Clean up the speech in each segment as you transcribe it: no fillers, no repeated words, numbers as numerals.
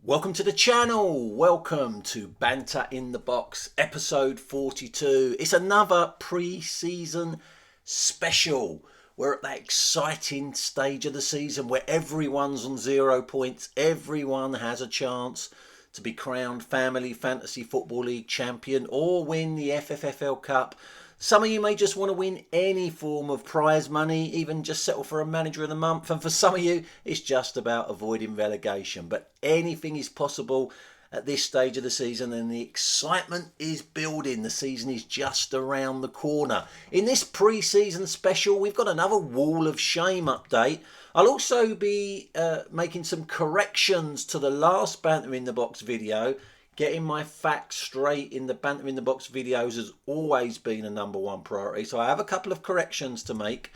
Welcome to the channel. Welcome to Banter in the Box, episode 42. It's another pre-season special. We're at that exciting stage of the season where everyone's on 0 points. Everyone has a chance to be crowned Family Fantasy Football League champion or win the FFFL Cup. Some of you may just want to win any form of prize money, even just settle for a manager of the month. And for some of you, it's just about avoiding relegation. But anything is possible at this stage of the season, and the excitement is building. The season is just around the corner. In this pre-season special, we've got another Wall of Shame update. I'll also be making some corrections to the last Banter in the Box video. Getting my facts straight in the Banter in the Box videos has always been a #1 priority. So I have a couple of corrections to make.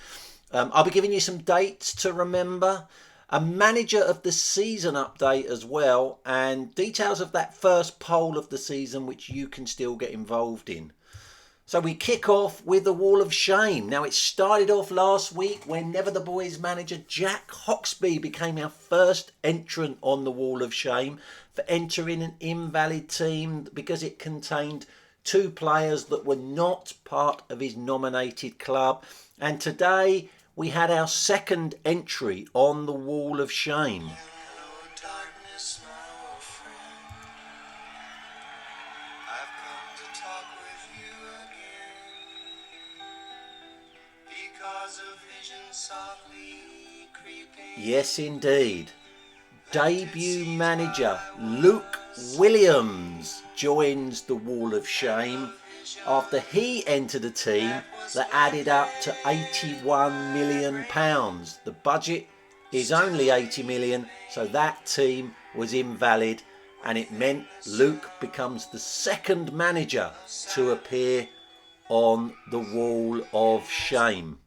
I'll be giving you some dates to remember, a manager of the season update as well, and details of that first poll of the season which you can still get involved in. So we kick off with the Wall of Shame. Now, it started off last week when Never the Boys manager Jack Hoxby became our first entrant on the Wall of Shame for entering an invalid team because it contained 2 players that were not part of his nominated club. And today we had our second entry on the Wall of Shame. Yes, indeed. Debut manager Luke Williams joins the Wall of Shame after he entered a team that added up to £81 million. The budget is only 80 million, so that team was invalid, and it meant Luke becomes the second manager to appear on the Wall of Shame.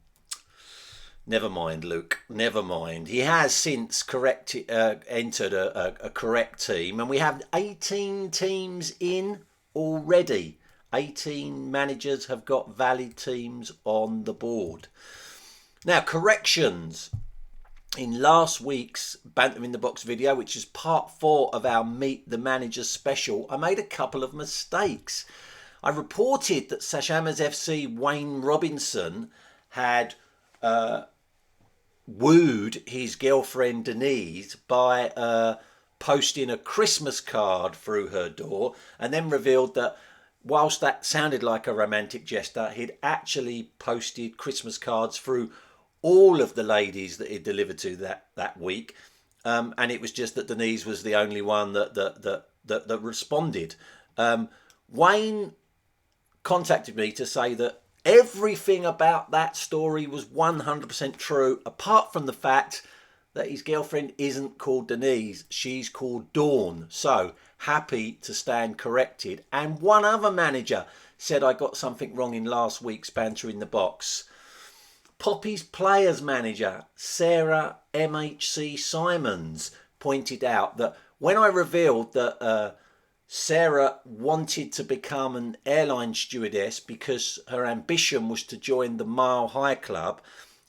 Never mind, Luke. Never mind. He has since entered a correct team, and we have 18 teams in already. 18 managers have got valid teams on the board. Now, corrections. In last week's Banter in the Box video, which is part 4 of our Meet the Manager special, I made a couple of mistakes. I reported that Sashamas FC Wayne Robinson had wooed his girlfriend Denise by posting a Christmas card through her door, and then revealed that whilst that sounded like a romantic gesture, he'd actually posted Christmas cards through all of the ladies that he'd delivered to that week, and it was just that Denise was the only one that responded. Wayne contacted me to say that everything about that story was 100% true, apart from the fact that his girlfriend isn't called Denise, she's called Dawn. So, happy to stand corrected. And one other manager said I got something wrong in last week's Banter in the Box. Poppy's players manager, Sarah MHC Simons, pointed out that when I revealed that Sarah wanted to become an airline stewardess because her ambition was to join the Mile High Club,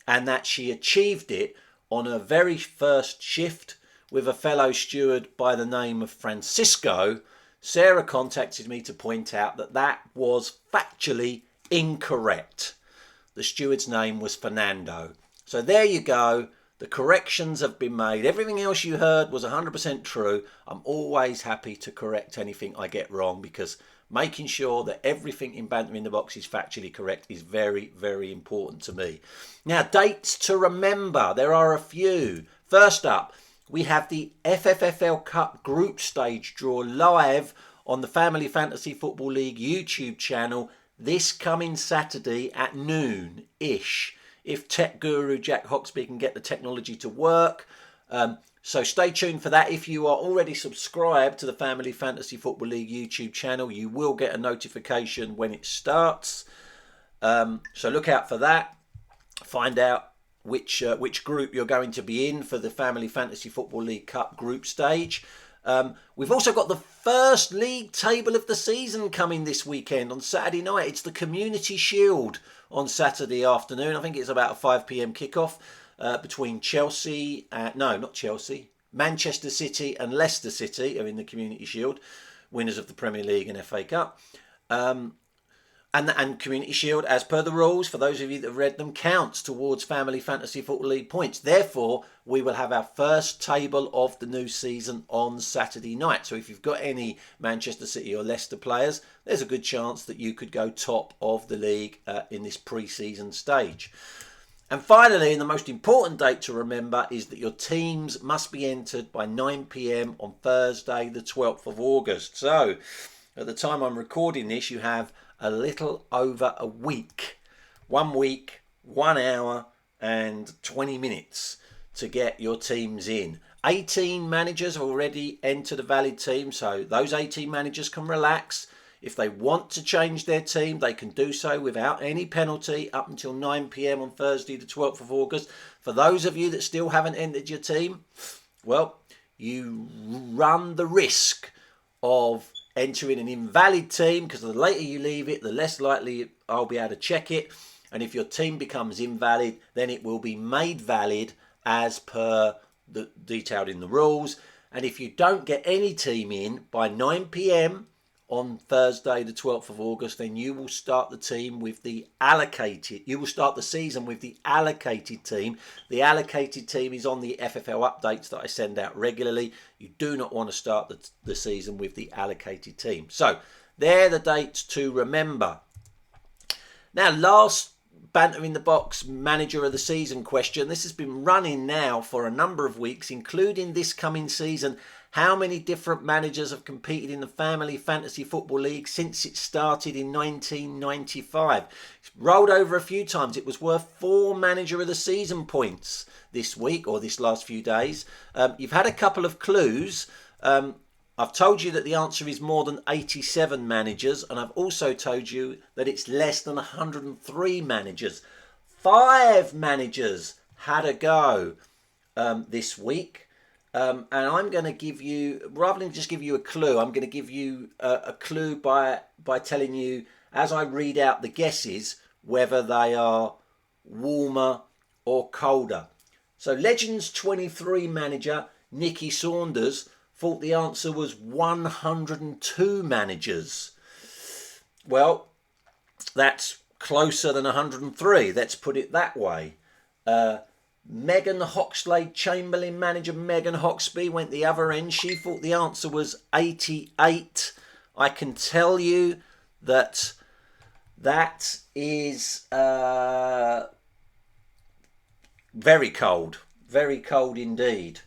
and that she achieved it on her very first shift with a fellow steward by the name of Francisco, Sarah contacted me to point out that that was factually incorrect. The steward's name was Fernando. So there you go. The corrections have been made. Everything else you heard was 100% true. I'm always happy to correct anything I get wrong, because making sure that everything in Banter in the Box is factually correct is very, very important to me. Now, dates to remember. There are a few. First up, we have the FFFL Cup group stage draw live on the Family Fantasy Football League YouTube channel this coming Saturday at noon-ish. If tech guru Jack Hoxby can get the technology to work. So stay tuned for that. If you are already subscribed to the Family Fantasy Football League YouTube channel, you will get a notification when it starts. So look out for that. Find out which group you're going to be in for the Family Fantasy Football League Cup group stage. We've also got the first league table of the season coming this weekend on Saturday night. It's the Community Shield on Saturday afternoon. I think it's about a 5 p.m. kickoff between Chelsea. No, not Chelsea. Manchester City and Leicester City are in the Community Shield, winners of the Premier League and FA Cup. And Community Shield, as per the rules, for those of you that have read them, counts towards Family Fantasy Football League points. Therefore, we will have our first table of the new season on Saturday night. So if you've got any Manchester City or Leicester players, there's a good chance that you could go top of the league in this pre-season stage. And finally, and the most important date to remember, is that your teams must be entered by 9 p.m. on Thursday, the 12th of August. So at the time I'm recording this, you have a little over a week. 1 week, 1 hour and 20 minutes to get your teams in. 18 managers have already entered a valid team, so those 18 managers can relax. If they want to change their team, they can do so without any penalty up until 9 p.m. on Thursday the 12th of August. For those of you that still haven't entered your team, well, you run the risk of entering an invalid team, because the later you leave it, the less likely I'll be able to check it. And if your team becomes invalid, then it will be made valid as per the detailed in the rules. And if you don't get any team in by 9 p.m. on Thursday the 12th of August, then you will start the team with the allocated. You will start the season with the allocated team. The allocated team is on the FFL updates that I send out regularly. You do not want to start the season with the allocated team. So they're the dates to remember. Now, last Banter in the Box Manager of the Season question. This has been running now for a number of weeks, including this coming season. How many different managers have competed in the Family Fantasy Football League since it started in 1995? It's rolled over a few times. It was worth 4 Manager of the Season points this week, or this last few days. You've had a couple of clues. I've told you that the answer is more than 87 managers, and I've also told you that it's less than 103 managers. 5 managers had a go this week. And I'm going to give you, rather than just give you a clue, I'm going to give you a clue by telling you, as I read out the guesses, whether they are warmer or colder. So Legends 23 manager Nicky Saunders thought the answer was 102 managers. Well, that's closer than 103. Let's put it that way. Megan Hoxlade Chamberlain manager Megan Hoxby went the other end. She thought the answer was 88. I can tell you that is very cold indeed.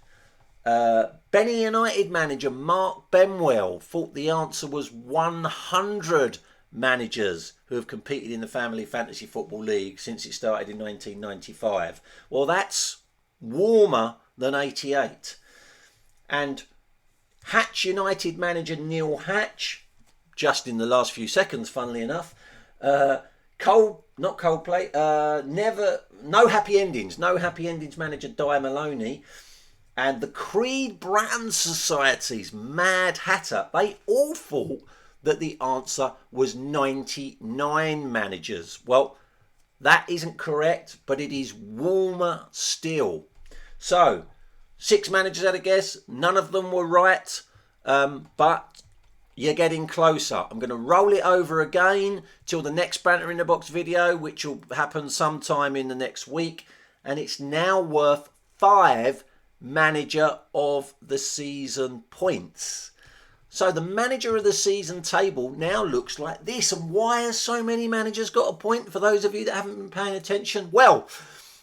Benny United manager Mark Benwell thought the answer was 100 managers who have competed in the Family Fantasy Football League since it started in 1995. Well, that's warmer than 88. And Hatch United manager Neil Hatch, just in the last few seconds, funnily enough, no happy endings manager Di Maloney, and the Creed Brand Society's Mad Hatter, they all thought that the answer was 99 managers. Well, that isn't correct, but it is warmer still. So, 6 managers had a guess. None of them were right, but you're getting closer. I'm going to roll it over again till the next Banter in the Box video, which will happen sometime in the next week. And it's now worth 5 Manager of the Season points. So the Manager of the Season table now looks like this. And why has so many managers got a point, for those of you that haven't been paying attention? Well,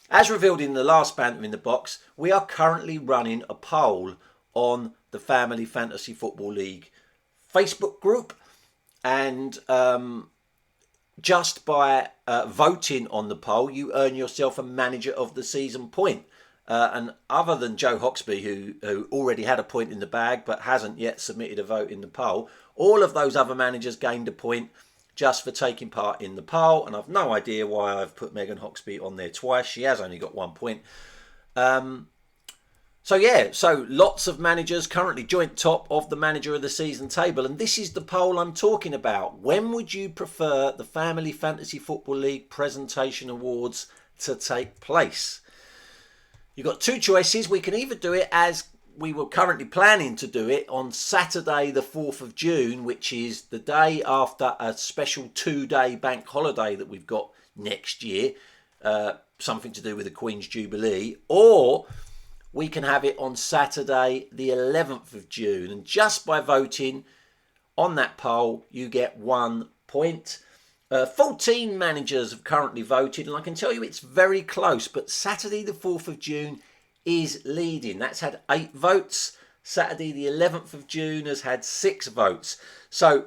as revealed in the last Banter in the Box, we are currently running a poll on the Family Fantasy Football League Facebook group. And just by voting on the poll, you earn yourself a Manager of the Season point. And other than Joe Hoxby, who already had a point in the bag but hasn't yet submitted a vote in the poll, all of those other managers gained a point just for taking part in the poll. And I've no idea why I've put Megan Hoxby on there twice. She has only got 1 point. So lots of managers currently joint top of the Manager of the Season table. And this is the poll I'm talking about. When would you prefer the Family Fantasy Football League Presentation Awards to take place? You've got 2 choices. We can either do it as we were currently planning to do it on Saturday the 4th of June, which is the day after a special 2-day bank holiday that we've got next year, something to do with the Queen's Jubilee, or we can have it on Saturday the 11th of June. And just by voting on that poll, you get 1 point. 14 managers have currently voted, and I can tell you it's very close, but Saturday the 4th of June is leading. That's had 8 votes. Saturday the 11th of June has had 6 votes. So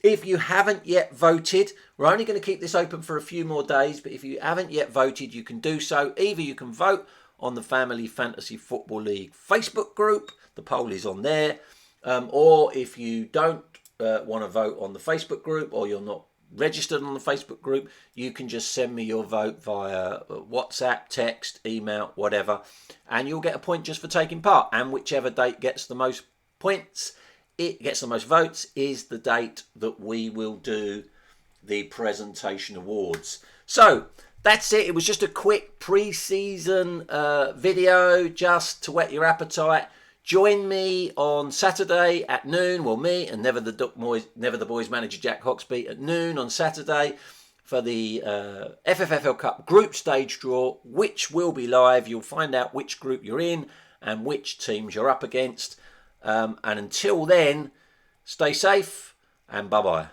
if you haven't yet voted, we're only going to keep this open for a few more days, but if you haven't yet voted, you can do so. Either you can vote on the Family Fantasy Football League Facebook group, the poll is on there, or if you don't want to vote on the Facebook group, or you're not registered on the Facebook group, you can just send me your vote via WhatsApp, text, email, whatever, and you'll get a point just for taking part. And whichever date gets the most points, it gets the most votes, is the date that we will do the presentation awards. So that's it. It was just a quick pre-season video just to whet your appetite. Join me on Saturday at noon. Well, me and Never the Boys manager Jack Hoxby at noon on Saturday for the FFFL Cup group stage draw, which will be live. You'll find out which group you're in and which teams you're up against. And until then, stay safe and bye-bye.